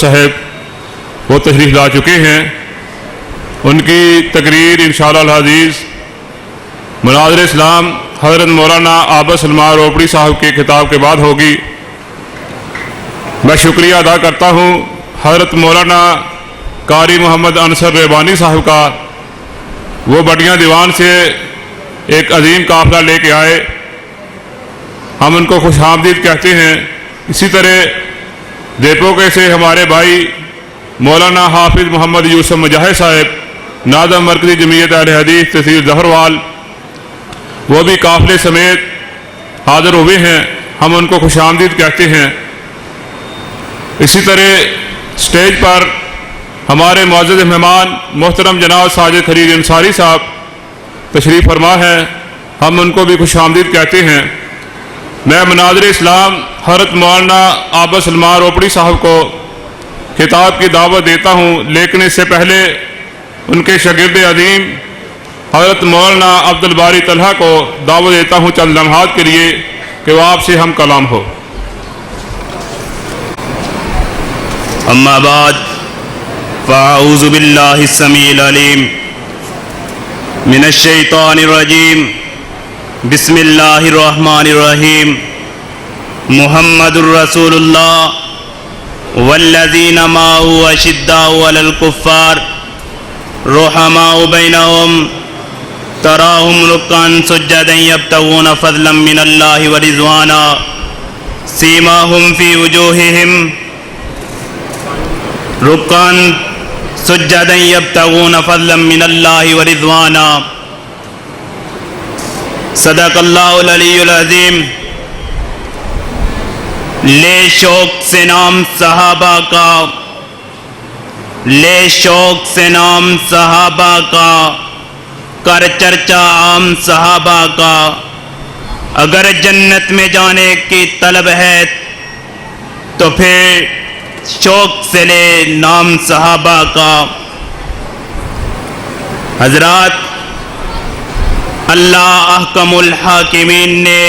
صاحب وہ تشریف لا چکے ہیں. ان کی تقریر انشاءاللہ العزیز مناظر اسلام حضرت مولانا عابد سلمان روپڑی صاحب کے خطاب کے بعد ہوگی. میں شکریہ ادا کرتا ہوں حضرت مولانا قاری محمد انصر ریبانی صاحب کا. وہ بٹیاں دیوان سے ایک عظیم قافلہ لے کے آئے, ہم ان کو خوش آمدید کہتے ہیں. اسی طرح دیپوکے سے ہمارے بھائی مولانا حافظ محمد یوسف مجاہد صاحب ناظم مرکزی جمعیت اہل حدیث تحصیل ظفروال, وہ بھی قافلے سمیت حاضر ہوئے ہیں, ہم ان کو خوش آمدید کہتے ہیں. اسی طرح سٹیج پر ہمارے معزز مہمان محترم جناب ساجد خلیل انصاری صاحب تشریف فرما ہے, ہم ان کو بھی خوش آمدید کہتے ہیں. میں مناظر اسلام حضرت مولانا عابد سلمان روپڑی صاحب کو خطاب کی دعوت دیتا ہوں, لیکن اس سے پہلے ان کے شاگرد عظیم حضرت مولانا عبد الباری طلحہ کو دعوت دیتا ہوں چند لمحات کے لیے کہ وہ آپ سے ہم کلام ہو. اما بعد فاعوذ باللہ السمیع العلیم من الشیطان الرجیم. بسم اللہ الرحمن الرحیم. محمد الرسول اللہ والذین معه اشداء علی الکفار رحماء بینہم تراہم رکعا سجدا یبتغون فضلا من اللہ ورضوانا سیماہم فی وجوہہم رکعا سجدا یبتغون فضلا من اللہ ورضوانا. صدق اللہ العلی العظیم. لے شوق سے نام صحابہ کا, لے شوق سے نام صحابہ کا, کر چرچا عام صحابہ کا. اگر جنت میں جانے کی طلب ہے تو پھر شوق سے لے نام صحابہ کا. حضرات, اللہ احکم الحاکمین نے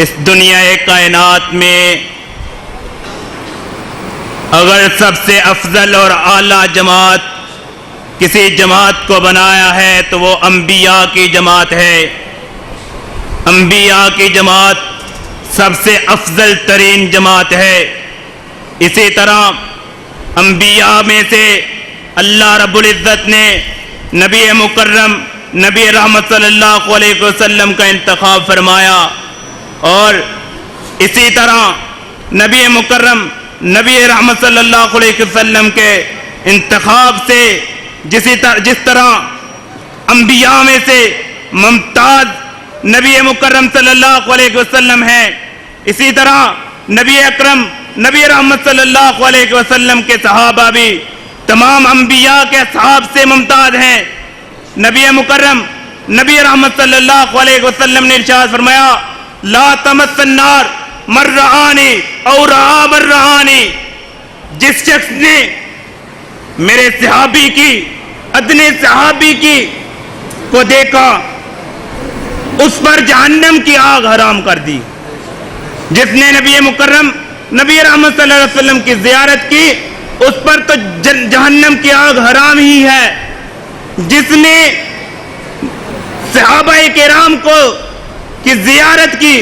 اس دنیا کائنات میں اگر سب سے افضل اور اعلیٰ جماعت کسی جماعت کو بنایا ہے تو وہ انبیاء کی جماعت ہے. انبیاء کی جماعت سب سے افضل ترین جماعت ہے. اسی طرح انبیاء میں سے اللہ رب العزت نے نبی مکرم نبی رحمت صلی اللہ علیہ وسلم کا انتخاب فرمایا, اور اسی طرح نبی مکرم نبی رحمت صلی اللہ علیہ وسلم کے انتخاب سے جس طرح انبیاء میں سے ممتاز نبی مکرم صلی اللہ علیہ وسلم ہیں, اسی طرح نبی اکرم نبی رحمت صلی اللہ علیہ وسلم کے صحابہ بھی تمام انبیاء کے اصحاب سے ممتاز ہیں. نبی مکرم نبی رحمت صلی اللہ علیہ وسلم نے ارشاد فرمایا, لا تمس النار من رآنی او رآ من رآنی. جس شخص نے میرے صحابی کی ادنے صحابی کی کو دیکھا اس پر جہنم کی آگ حرام کر دی. جس نے نبی مکرم نبی رحمت صلی اللہ علیہ وسلم کی زیارت کی اس پر تو جہنم کی آگ حرام ہی ہے. جس نے صحابہ کرام کو کی زیارت کی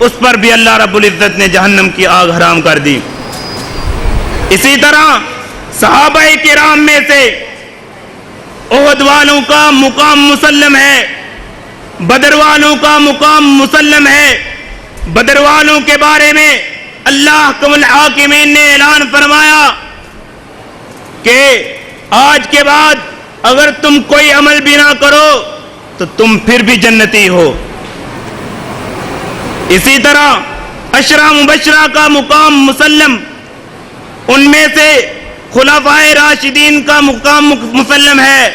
اس پر بھی اللہ رب العزت نے جہنم کی آگ حرام کر دی. اسی طرح صحابہ کرام میں سے احد والوں کا مقام مسلم ہے, بدر والوں کا مقام مسلم ہے. بدر والوں کے بارے میں اللہ احکم الحاکمین نے اعلان فرمایا کہ آج کے بعد اگر تم کوئی عمل بھی نہ کرو تو تم پھر بھی جنتی ہو. اسی طرح عشرہ مبشرہ کا مقام مسلم, ان میں سے خلفائے راشدین کا مقام مسلم ہے,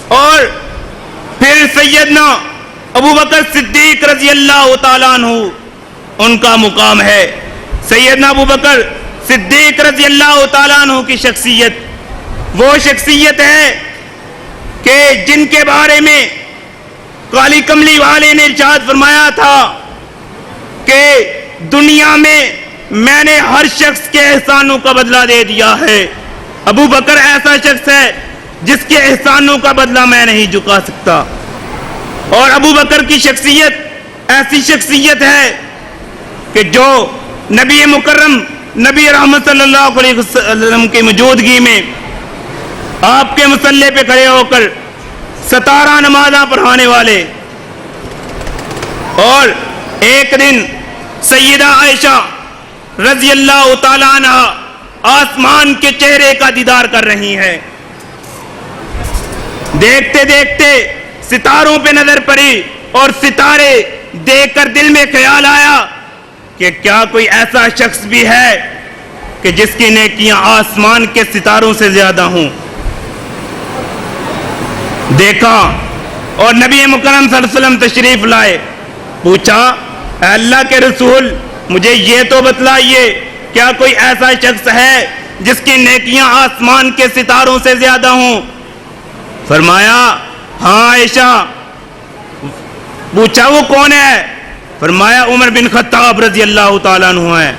اور پھر سیدنا ابو بکر صدیق رضی اللہ تعالیٰ عنہ ان کا مقام ہے. سیدنا ابو بکر صدیق رضی اللہ تعالیٰ عنہ کی شخصیت وہ شخصیت ہے کہ جن کے بارے میں کالی کملی والے نے ارشاد فرمایا تھا کہ دنیا میں میں نے ہر شخص کے احسانوں کا بدلہ دے دیا ہے. ابو بکر ایسا شخص ہے جس کے احسانوں کا بدلہ میں نہیں چکا سکتا. اور ابو بکر کی شخصیت ایسی شخصیت ہے کہ جو نبی مکرم نبی رحمت صلی اللہ علیہ وسلم کی موجودگی میں آپ کے مصلے پہ کھڑے ہو کر 17 نمازاں پڑھانے والے. اور ایک دن سیدہ عائشہ رضی اللہ تعالیٰ عنہ آسمان کے چہرے کا دیدار کر رہی ہیں. دیکھتے دیکھتے ستاروں پہ نظر پڑی اور ستارے دیکھ کر دل میں خیال آیا کہ کیا کوئی ایسا شخص بھی ہے کہ جس کی نیکیاں آسمان کے ستاروں سے زیادہ ہوں. دیکھا اور نبی مکرم صلی اللہ علیہ وسلم تشریف لائے. پوچھا اے اللہ کے رسول مجھے یہ تو بتلائیے کیا کوئی ایسا شخص ہے جس کی نیکیاں آسمان کے ستاروں سے زیادہ ہوں؟ فرمایا ہاں عائشہ. پوچھا وہ کون ہے؟ فرمایا عمر بن خطاب رضی اللہ تعالیٰ عنہ ہے.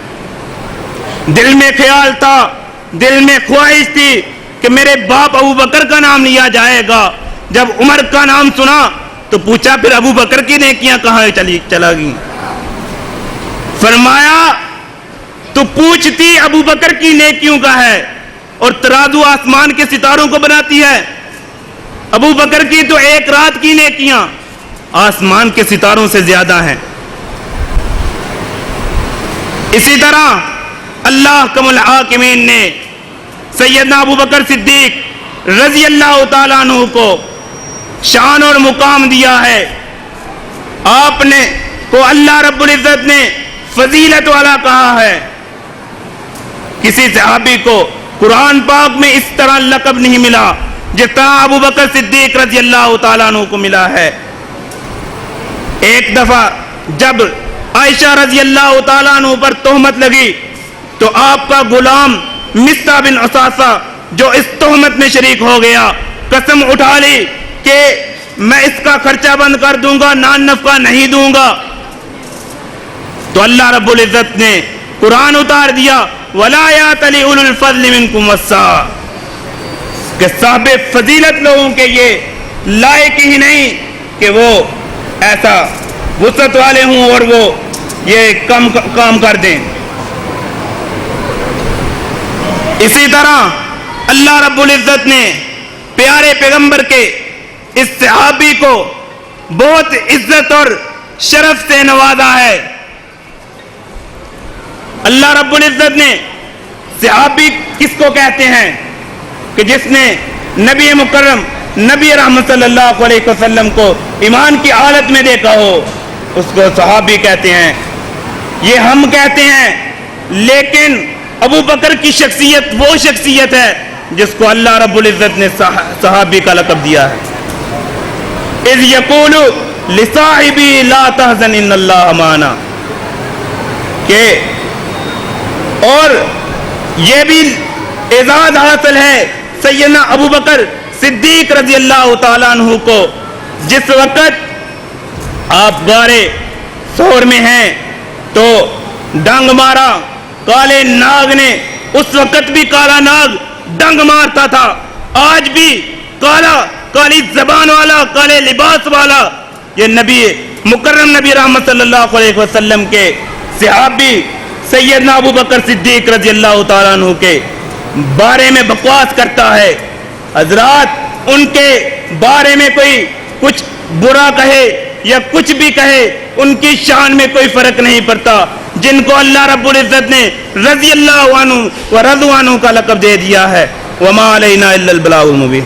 دل میں خیال تھا, دل میں خواہش تھی کہ میرے باپ ابو بکر کا نام لیا جائے گا. جب عمر کا نام سنا تو پوچھا پھر ابو بکر کی نیکیاں کہاں چلا گئی؟ فرمایا تو پوچھتی ابو بکر کی نیکیوں کا ہے اور ترازو آسمان کے ستاروں کو بناتی ہے. ابو بکر کی تو ایک رات کی نیکیاں آسمان کے ستاروں سے زیادہ ہیں. اسی طرح اللہ کم الحاکمین نے سیدنا ابو بکر صدیق رضی اللہ تعالیٰ عنہ کو شان اور مقام دیا ہے. آپ نے کو اللہ رب العزت نے فضیلت والا کہا ہے. کسی صحابی کو قرآن پاک میں اس طرح لقب نہیں ملا جس طرح ابو بکر صدیق رضی اللہ تعالیٰ عنہ کو ملا ہے. ایک دفعہ جب عائشہ رضی اللہ تعالیٰ عنہ پر تہمت لگی تو آپ کا غلام مصطح بن عصاصہ جو اس تہمت میں شریک ہو گیا قسم اٹھا لی کہ میں اس کا خرچہ بند کر دوں گا, نان نفقہ نہیں دوں گا. تو اللہ رب العزت نے قرآن اتار دیا وَلَا يَأْتَلِ أُولُو الْفَضْلِ مِنْكُمْ وَالسَّعَةِ کہ صاحب فضیلت لوگوں کے یہ لائق ہی نہیں کہ وہ ایسا وسعت والے ہوں اور وہ یہ کام کر دیں. اسی طرح اللہ رب العزت نے پیارے پیغمبر کے اس صحابی کو بہت عزت اور شرف سے نوازا ہے. اللہ رب العزت نے صحابی کس کو کہتے ہیں کہ جس نے نبی مکرم نبی رحمت صلی اللہ علیہ وسلم کو ایمان کی حالت میں دیکھا ہو اس کو صحابی کہتے ہیں. یہ ہم کہتے ہیں لیکن ابو بکر کی شخصیت وہ شخصیت ہے جس کو اللہ رب العزت نے صحابی کا لقب دیا ہے. اذ یقول لصاحبی لا تحزن ان اللہ معنا کہ اور یہ بھی اعزاز حاصل ہے سیدنا ابو بکر صدیق رضی اللہ تعالیٰ عنہ کو جس وقت آپ غارے ثور میں ہیں تو ڈنگ مارا کالے ناگ نے. اس وقت بھی کالا ناگ ڈنگ مارتا تھا, آج بھی کالی زبان والا کالے لباس والا یہ نبی مکرم نبی رحمت صلی اللہ علیہ وسلم کے صحابی سیدنا ابو بکر صدیق رضی اللہ تعالیٰ عنہ کے بارے میں بکواس کرتا ہے. حضرات ان کے بارے میں کوئی کچھ برا کہے یا کچھ بھی کہے ان کی شان میں کوئی فرق نہیں پڑتا. جن کو اللہ رب العزت نے رضی اللہ عنہ و رضوا عنہ کا لقب دے دیا ہے. وما علینا الا البلاغ المبین.